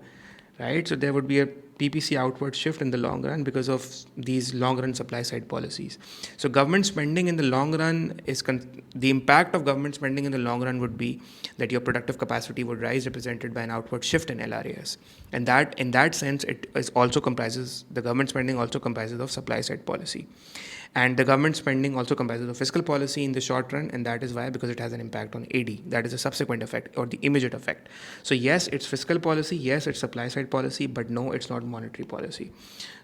right? So there would be a PPC outward shift in the long run because of these long run supply side policies. So government spending in the long run the impact of government spending in the long run would be that your productive capacity would rise, represented by an outward shift in LRAS. And that, in that sense, the government spending also comprises of supply side policy. And the government spending also comprises of fiscal policy in the short run, and that is why, because it has an impact on AD. That is a subsequent effect or the immediate effect. So yes, it's fiscal policy, yes, it's supply side policy, but no, it's not monetary policy.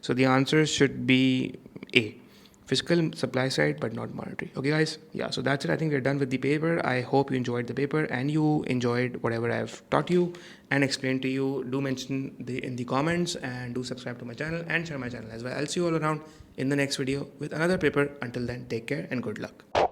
So the answer should be A. Fiscal, supply side, but not monetary. Okay, guys? Yeah, so that's it. I think we're done with the paper. I hope you enjoyed the paper and you enjoyed whatever I've taught you and explained to you. Do mention in the comments, and do subscribe to my channel and share my channel as well. I'll see you all around in the next video with another paper. Until then, take care and good luck.